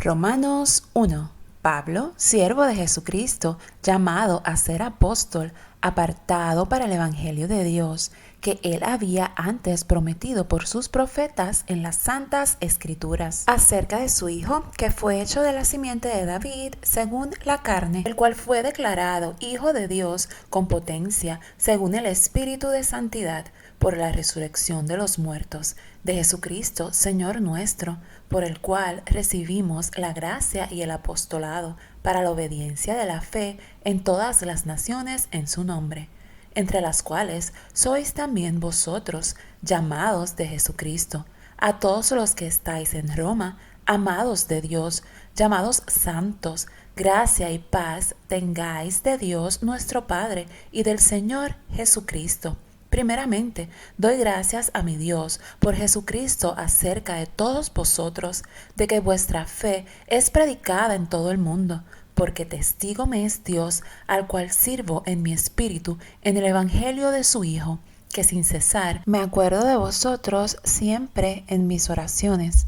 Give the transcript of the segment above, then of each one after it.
Romanos 1. Pablo, siervo de Jesucristo, llamado a ser apóstol, apartado para el Evangelio de Dios, que él había antes prometido por sus profetas en las santas Escrituras, acerca de su Hijo, que fue hecho de la simiente de David según la carne, el cual fue declarado Hijo de Dios con potencia, según el Espíritu de santidad, por la resurrección de los muertos, de Jesucristo, Señor nuestro, por el cual recibimos la gracia y el apostolado para la obediencia de la fe en todas las naciones en su nombre, entre las cuales sois también vosotros, llamados de Jesucristo, a todos los que estáis en Roma, amados de Dios, llamados santos, gracia y paz tengáis de Dios nuestro Padre y del Señor Jesucristo. Primeramente, doy gracias a mi Dios por Jesucristo acerca de todos vosotros, de que vuestra fe es predicada en todo el mundo, porque testigo me es Dios, al cual sirvo en mi espíritu en el Evangelio de su Hijo, que sin cesar me acuerdo de vosotros siempre en mis oraciones,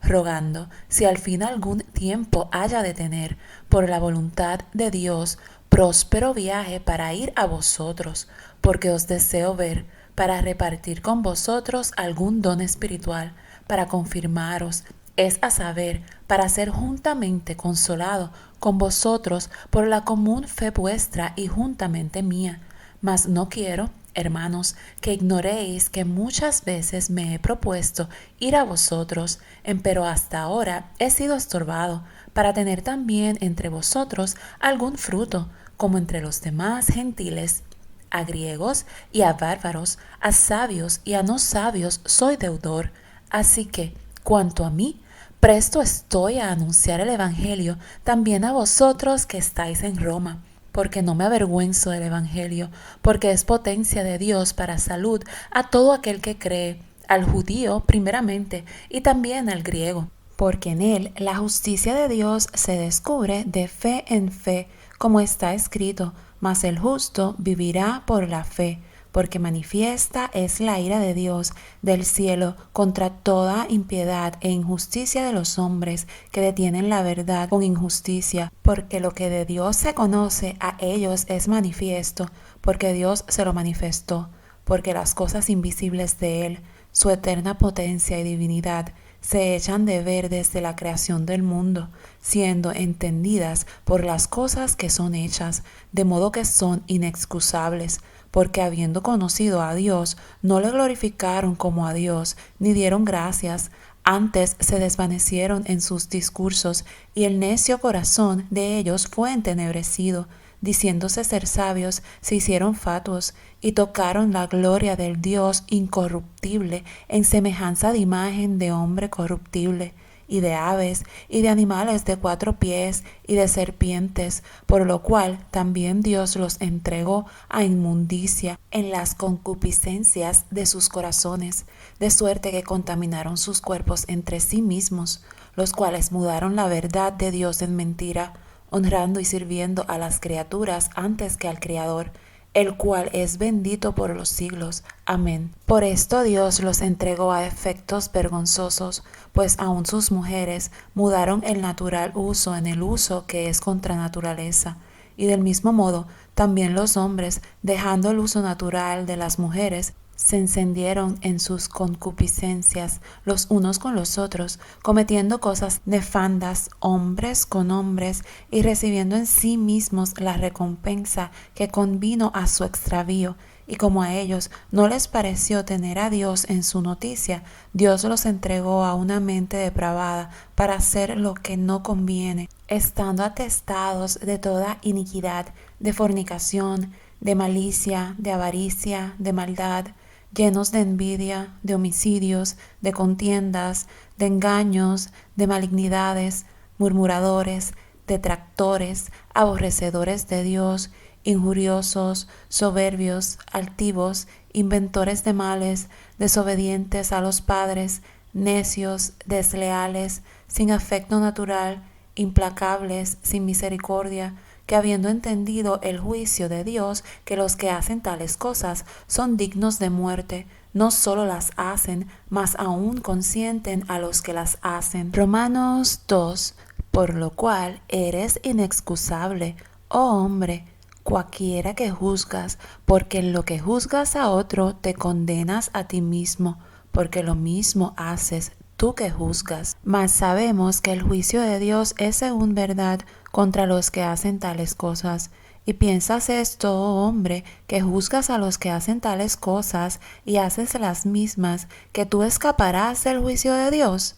rogando si al fin algún tiempo haya de tener, por la voluntad de Dios, próspero viaje para ir a vosotros, porque os deseo ver, para repartir con vosotros algún don espiritual, para confirmaros, es a saber, para ser juntamente consolado con vosotros por la común fe vuestra y juntamente mía. Mas no quiero, hermanos, que ignoréis que muchas veces me he propuesto ir a vosotros, empero hasta ahora he sido estorbado, para tener también entre vosotros algún fruto, como entre los demás gentiles. A griegos y a bárbaros, a sabios y a no sabios soy deudor. Así que, cuanto a mí, presto estoy a anunciar el Evangelio también a vosotros que estáis en Roma, porque no me avergüenzo del Evangelio, porque es potencia de Dios para salud a todo aquel que cree, al judío primeramente y también al griego, porque en él la justicia de Dios se descubre de fe en fe, como está escrito, mas el justo vivirá por la fe, porque manifiesta es la ira de Dios del cielo contra toda impiedad e injusticia de los hombres que detienen la verdad con injusticia, porque lo que de Dios se conoce a ellos es manifiesto, porque Dios se lo manifestó, porque las cosas invisibles de él, su eterna potencia y divinidad, se echan de ver desde la creación del mundo, siendo entendidas por las cosas que son hechas, de modo que son inexcusables, porque habiendo conocido a Dios, no le glorificaron como a Dios, ni dieron gracias, antes se desvanecieron en sus discursos, y el necio corazón de ellos fue entenebrecido, diciéndose ser sabios, se hicieron fatuos, y tocaron la gloria del Dios incorruptible en semejanza de imagen de hombre corruptible, y de aves, y de animales de 4 pies, y de serpientes, por lo cual también Dios los entregó a inmundicia en las concupiscencias de sus corazones, de suerte que contaminaron sus cuerpos entre sí mismos, los cuales mudaron la verdad de Dios en mentira, honrando y sirviendo a las criaturas antes que al Creador, el cual es bendito por los siglos. Amén. Por esto Dios los entregó a efectos vergonzosos, pues aun sus mujeres mudaron el natural uso en el uso que es contra naturaleza. Y del mismo modo, también los hombres, dejando el uso natural de las mujeres, se encendieron en sus concupiscencias los unos con los otros, cometiendo cosas nefandas hombres con hombres y recibiendo en sí mismos la recompensa que convino a su extravío. Y como a ellos no les pareció tener a Dios en su noticia, Dios los entregó a una mente depravada para hacer lo que no conviene, estando atestados de toda iniquidad, de fornicación, de malicia, de avaricia, de maldad, llenos de envidia, de homicidios, de contiendas, de engaños, de malignidades, murmuradores, detractores, aborrecedores de Dios, injuriosos, soberbios, altivos, inventores de males, desobedientes a los padres, necios, desleales, sin afecto natural, implacables, sin misericordia, que habiendo entendido el juicio de Dios, que los que hacen tales cosas son dignos de muerte, no solo las hacen, mas aún consienten a los que las hacen. Romanos 2. por lo cual eres inexcusable, oh hombre, cuaquiera que juzgas, porque en lo que juzgas a otro te condenas a ti mismo, porque lo mismo haces tú que juzgas. Mas sabemos que el juicio de Dios es según verdad contra los que hacen tales cosas. Y piensas esto, oh hombre, que juzgas a los que hacen tales cosas y haces las mismas, que tú escaparás del juicio de Dios.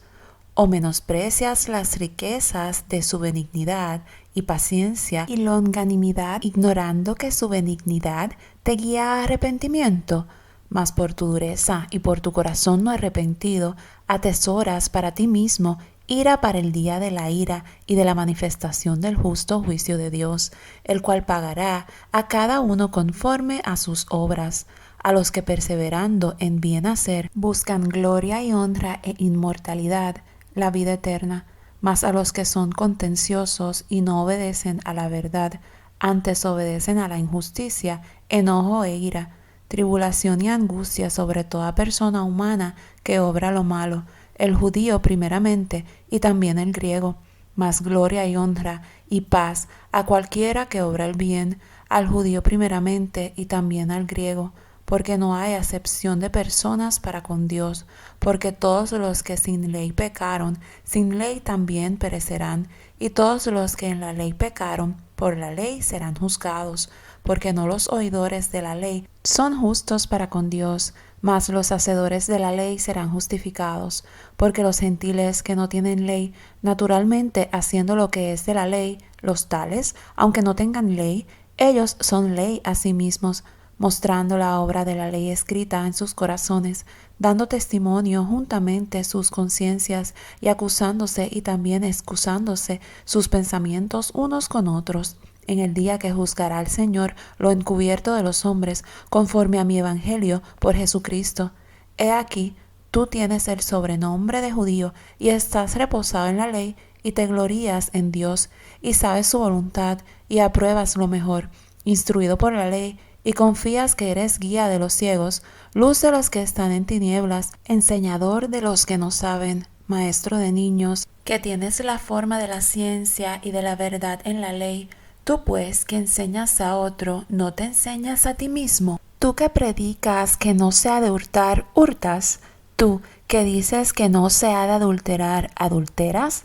¿O menosprecias las riquezas de su benignidad y paciencia y longanimidad, ignorando que su benignidad te guía a arrepentimiento? Mas por tu dureza y por tu corazón no arrepentido, atesoras para ti mismo ira para el día de la ira y de la manifestación del justo juicio de Dios, el cual pagará a cada uno conforme a sus obras. A los que perseverando en bien hacer buscan gloria y honra e inmortalidad, la vida eterna, mas a los que son contenciosos y no obedecen a la verdad, antes obedecen a la injusticia, enojo e ira, tribulación y angustia sobre toda persona humana que obra lo malo, el judío primeramente y también el griego, mas gloria y honra y paz a cualquiera que obra el bien, al judío primeramente y también al griego, porque no hay acepción de personas para con Dios, porque todos los que sin ley pecaron, sin ley también perecerán, y todos los que en la ley pecaron, por la ley serán juzgados, porque no los oidores de la ley son justos para con Dios, mas los hacedores de la ley serán justificados, porque los gentiles que no tienen ley, naturalmente haciendo lo que es de la ley, los tales, aunque no tengan ley, ellos son ley a sí mismos, mostrando la obra de la ley escrita en sus corazones, dando testimonio juntamente sus conciencias y acusándose y también excusándose sus pensamientos unos con otros, en el día que juzgará el Señor lo encubierto de los hombres, conforme a mi evangelio por Jesucristo. He aquí, tú tienes el sobrenombre de judío y estás reposado en la ley y te glorías en Dios y sabes su voluntad y apruebas lo mejor, instruido por la ley, y confías que eres guía de los ciegos, luz de los que están en tinieblas, enseñador de los que no saben, maestro de niños, que tienes la forma de la ciencia y de la verdad en la ley. Tú pues, que enseñas a otro, ¿no te enseñas a ti mismo? Tú que predicas que no se ha de hurtar, ¿hurtas? Tú que dices que no se ha de adulterar, ¿adulteras?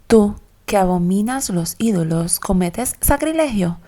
Tú que abominas los ídolos, ¿cometes sacrilegio?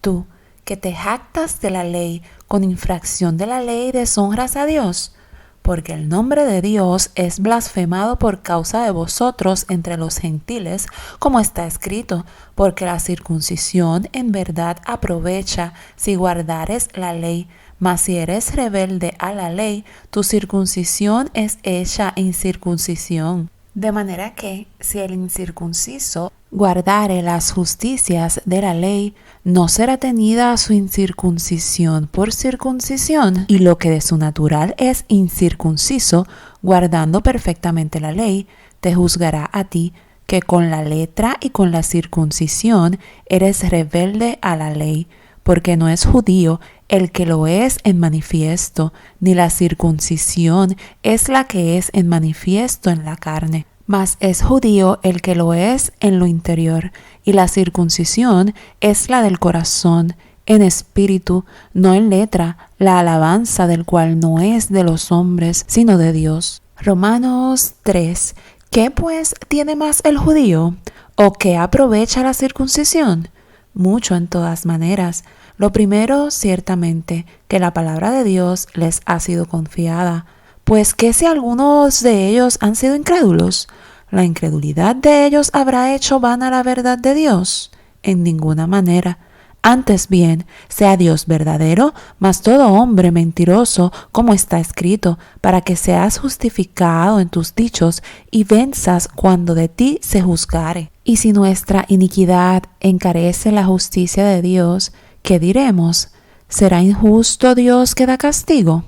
Tú que te jactas de la ley, con infracción de la ley deshonras a Dios, porque el nombre de Dios es blasfemado por causa de vosotros entre los gentiles, como está escrito, porque la circuncisión en verdad aprovecha si guardares la ley, mas si eres rebelde a la ley, tu circuncisión es hecha incircuncisión. De manera que, si el incircunciso guardare las justicias de la ley, no será tenida su incircuncisión por circuncisión, y lo que de su natural es incircunciso, guardando perfectamente la ley, te juzgará a ti, que con la letra y con la circuncisión eres rebelde a la ley, porque no es judío el que lo es en manifiesto, ni la circuncisión es la que es en manifiesto en la carne, mas es judío el que lo es en lo interior, y la circuncisión es la del corazón, en espíritu, no en letra, la alabanza del cual no es de los hombres, sino de Dios. Romanos 3. ¿Qué pues tiene más el judío? ¿O qué aprovecha la circuncisión? Mucho en todas maneras. Lo primero, ciertamente, que la palabra de Dios les ha sido confiada. Pues que si algunos de ellos han sido incrédulos, ¿la incredulidad de ellos habrá hecho vana la verdad de Dios? En ninguna manera. Antes bien, sea Dios verdadero, mas todo hombre mentiroso, como está escrito, para que seas justificado en tus dichos y venzas cuando de ti se juzgare. Y si nuestra iniquidad encarece la justicia de Dios, ¿qué diremos? ¿Será injusto Dios que da castigo?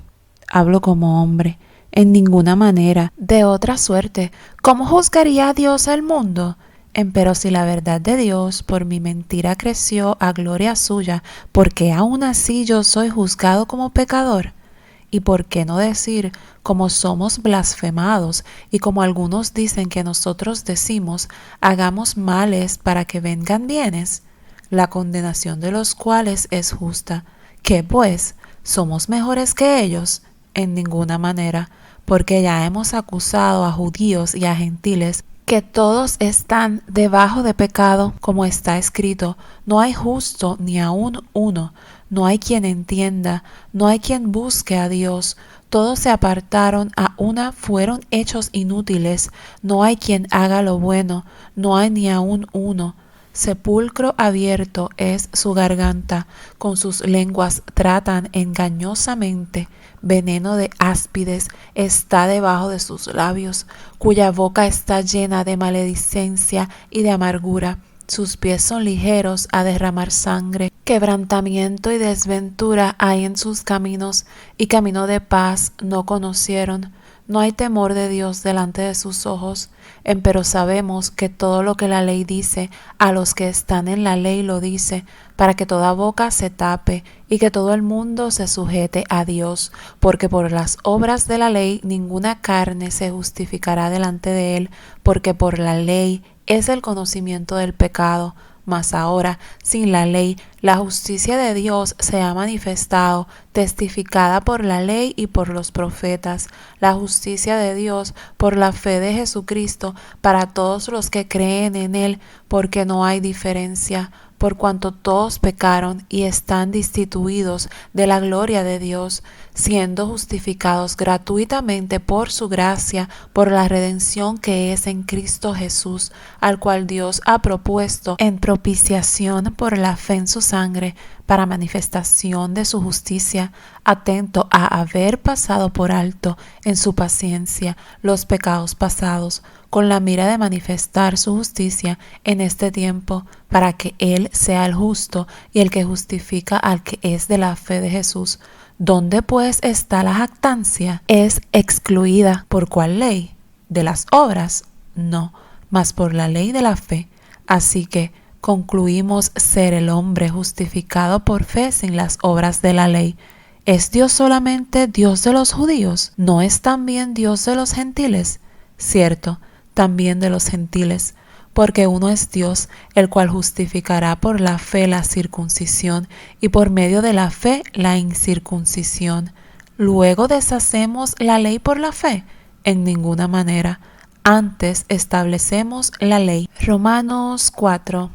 Hablo como hombre. En ninguna manera. De otra suerte, ¿cómo juzgaría Dios al mundo? Empero si la verdad de Dios por mi mentira creció a gloria suya, porque aún así yo soy juzgado como pecador. Y por qué no decir, como somos blasfemados y como algunos dicen que nosotros decimos, hagamos males para que vengan bienes, la condenación de los cuales es justa. ¿Qué pues? ¿Somos mejores que ellos? En ninguna manera, porque ya hemos acusado a judíos y a gentiles que todos están debajo de pecado, como está escrito, no hay justo ni aun uno, no hay quien entienda, no hay quien busque a Dios, todos se apartaron, a una fueron hechos inútiles, no hay quien haga lo bueno, no hay ni aun uno. Sepulcro abierto es su garganta, con sus lenguas tratan engañosamente, veneno de áspides está debajo de sus labios, cuya boca está llena de maledicencia y de amargura. Sus pies son ligeros a derramar sangre, quebrantamiento y desventura hay en sus caminos, y camino de paz no conocieron. No hay temor de Dios delante de sus ojos, empero sabemos que todo lo que la ley dice, a los que están en la ley lo dice, para que toda boca se tape y que todo el mundo se sujete a Dios, porque por las obras de la ley ninguna carne se justificará delante de él, porque por la ley es el conocimiento del pecado. Mas ahora, sin la ley, la justicia de Dios se ha manifestado, testificada por la ley y por los profetas, la justicia de Dios por la fe de Jesucristo para todos los que creen en Él, porque no hay diferencia, por cuanto todos pecaron y están destituidos de la gloria de Dios, siendo justificados gratuitamente por su gracia, por la redención que es en Cristo Jesús, al cual Dios ha propuesto en propiciación por la fe en su sangre, para manifestación de su justicia, atento a haber pasado por alto en su paciencia los pecados pasados, con la mira de manifestar su justicia en este tiempo, para que Él sea el justo y el que justifica al que es de la fe de Jesús. ¿Dónde pues está la jactancia? ¿Es excluida por cuál ley? ¿De las obras? No, mas por la ley de la fe. Así que concluimos ser el hombre justificado por fe sin las obras de la ley. ¿Es Dios solamente Dios de los judíos? ¿No es también Dios de los gentiles? Cierto, también de los gentiles, porque uno es Dios, el cual justificará por la fe la circuncisión y por medio de la fe la incircuncisión. ¿Luego deshacemos la ley por la fe? En ninguna manera. Antes establecemos la ley. Romanos 4.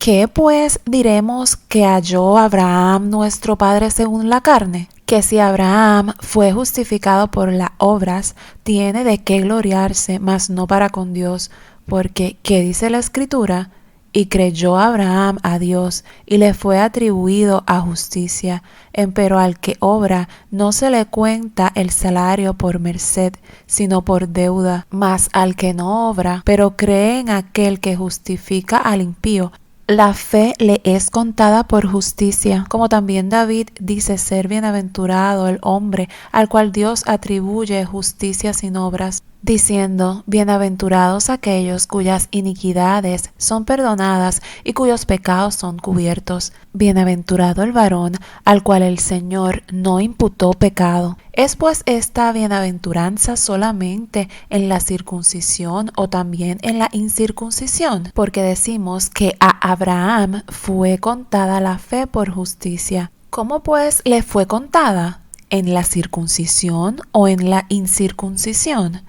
¿Qué pues diremos que halló Abraham nuestro padre según la carne? Que si Abraham fue justificado por las obras, tiene de qué gloriarse, mas no para con Dios, porque ¿qué dice la Escritura? Y creyó Abraham a Dios, y le fue atribuido a justicia. Empero al que obra no se le cuenta el salario por merced, sino por deuda. Mas al que no obra, pero cree en aquel que justifica al impío, la fe le es contada por justicia, como también David dice ser bienaventurado el hombre al cual Dios atribuye justicia sin obras, diciendo, bienaventurados aquellos cuyas iniquidades son perdonadas y cuyos pecados son cubiertos. Bienaventurado el varón al cual el Señor no imputó pecado. ¿Es pues esta bienaventuranza solamente en la circuncisión o también en la incircuncisión? Porque decimos que a Abraham fue contada la fe por justicia. ¿Cómo pues le fue contada? ¿En la circuncisión o en la incircuncisión?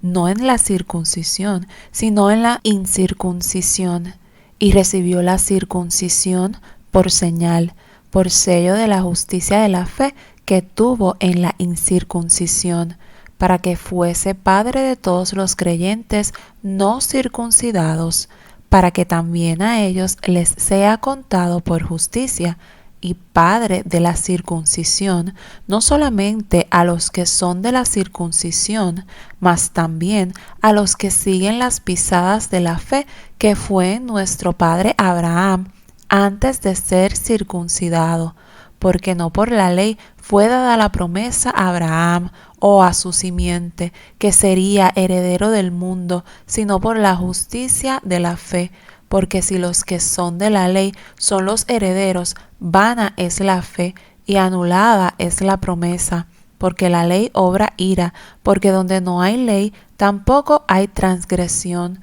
No en la circuncisión, sino en la incircuncisión. Y recibió la circuncisión por señal, por sello de la justicia de la fe que tuvo en la incircuncisión, para que fuese padre de todos los creyentes no circuncidados, para que también a ellos les sea contado por justicia, y padre de la circuncisión, no solamente a los que son de la circuncisión, mas también a los que siguen las pisadas de la fe que fue nuestro padre Abraham antes de ser circuncidado, porque no por la ley fue dada la promesa a Abraham o a su simiente, que sería heredero del mundo, sino por la justicia de la fe. Porque si los que son de la ley son los herederos, vana es la fe y anulada es la promesa. porque la ley obra ira, porque donde no hay ley, tampoco hay transgresión.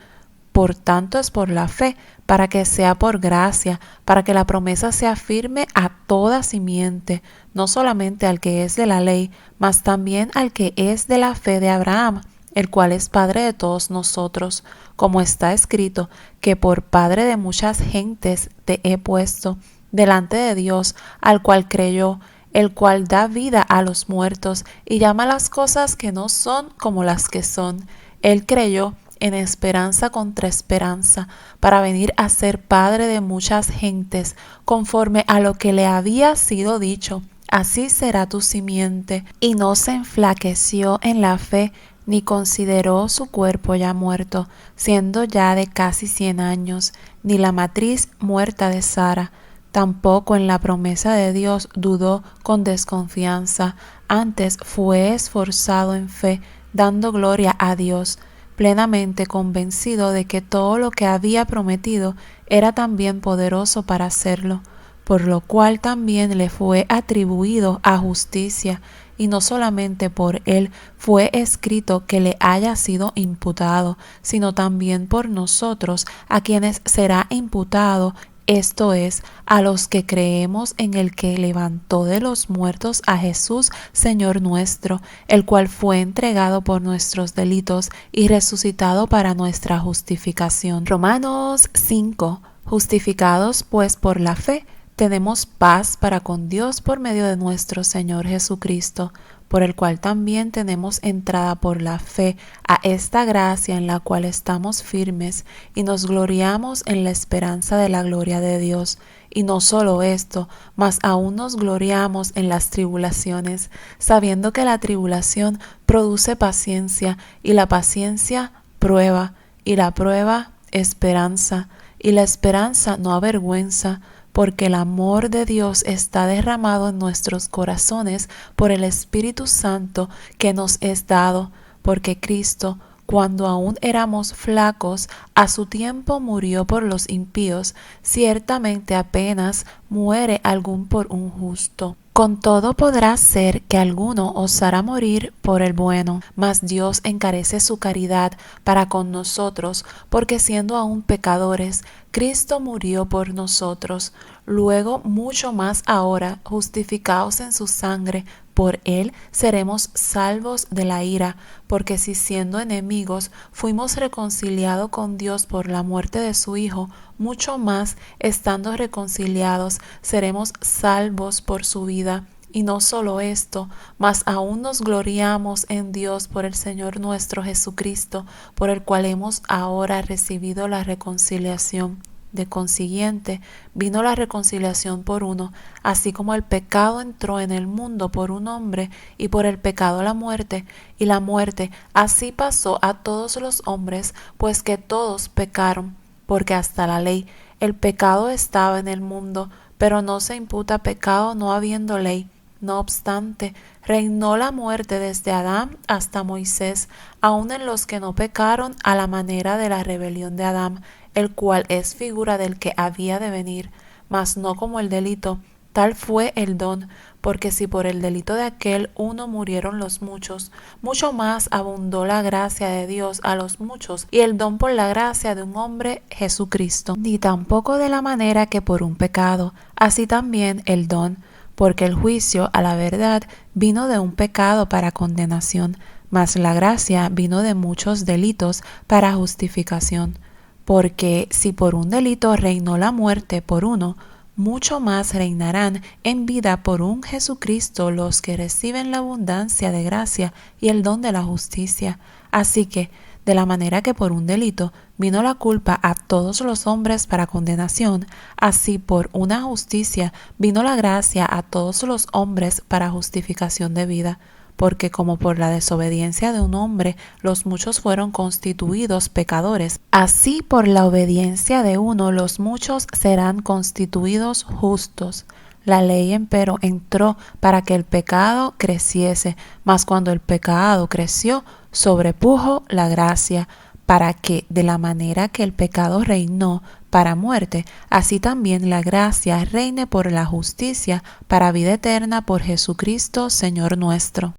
Por tanto es por la fe, para que sea por gracia, para que la promesa sea firme a toda simiente, no solamente al que es de la ley, mas también al que es de la fe de Abraham, el cual es Padre de todos nosotros, como está escrito, que por Padre de muchas gentes te he puesto, delante de Dios, al cual creyó, el cual da vida a los muertos y llama las cosas que no son como las que son. Él creyó en esperanza contra esperanza, para venir a ser padre de muchas gentes, conforme a lo que le había sido dicho, así será tu simiente. Y no se enflaqueció en la fe, ni consideró su cuerpo ya muerto, siendo ya de casi 100 años, ni la matriz muerta de Sara. Tampoco en la promesa de Dios dudó con desconfianza, antes fue esforzado en fe, dando gloria a Dios, plenamente convencido de que todo lo que había prometido era también poderoso para hacerlo, por lo cual también le fue atribuido a justicia, y no solamente por él fue escrito que le haya sido imputado, sino también por nosotros, a quienes será imputado, esto es, a los que creemos en el que levantó de los muertos a Jesús, Señor nuestro, el cual fue entregado por nuestros delitos y resucitado para nuestra justificación. Romanos 5. Justificados pues por la fe, tenemos paz para con Dios por medio de nuestro Señor Jesucristo, por el cual también tenemos entrada por la fe a esta gracia en la cual estamos firmes y nos gloriamos en la esperanza de la gloria de Dios. Y no solo esto, mas aún nos gloriamos en las tribulaciones, sabiendo que la tribulación produce paciencia, y la paciencia prueba, y la prueba esperanza, y la esperanza no avergüenza, porque el amor de Dios está derramado en nuestros corazones por el Espíritu Santo que nos es dado, porque Cristo, cuando aún éramos flacos, a su tiempo murió por los impíos, ciertamente apenas muere algún por un justo. Con todo podrá ser que alguno osara morir por el bueno, mas Dios encarece su caridad para con nosotros, porque siendo aún pecadores, Cristo murió por nosotros. Luego, mucho más ahora, justificados en su sangre, por él seremos salvos de la ira, porque si siendo enemigos fuimos reconciliados con Dios por la muerte de su Hijo, mucho más, estando reconciliados, seremos salvos por su vida. Y no solo esto, mas aún nos gloriamos en Dios por el Señor nuestro Jesucristo, por el cual hemos ahora recibido la reconciliación. De consiguiente, vino la reconciliación por uno, así como el pecado entró en el mundo por un hombre, y por el pecado la muerte, y la muerte así pasó a todos los hombres, pues que todos pecaron, porque hasta la ley el pecado estaba en el mundo, pero no se imputa pecado no habiendo ley. No obstante, reinó la muerte desde Adán hasta Moisés, aun en los que no pecaron a la manera de la rebelión de Adán, el cual es figura del que había de venir, mas no como el delito. Tal fue el don, porque si por el delito de aquel uno murieron los muchos, mucho más abundó la gracia de Dios a los muchos, y el don por la gracia de un hombre, Jesucristo. Ni tampoco de la manera que por un pecado, así también el don, porque el juicio, a la verdad, vino de un pecado para condenación, mas la gracia vino de muchos delitos para justificación. Porque si por un delito reinó la muerte por uno, mucho más reinarán en vida por un Jesucristo los que reciben la abundancia de gracia y el don de la justicia. Así que, de la manera que por un delito vino la culpa a todos los hombres para condenación, así por una justicia vino la gracia a todos los hombres para justificación de vida. Porque como por la desobediencia de un hombre los muchos fueron constituidos pecadores, así por la obediencia de uno los muchos serán constituidos justos. La ley, empero, entró para que el pecado creciese, mas cuando el pecado creció, sobrepujo la gracia, para que, de la manera que el pecado reinó para muerte, así también la gracia reine por la justicia para vida eterna por Jesucristo, Señor nuestro.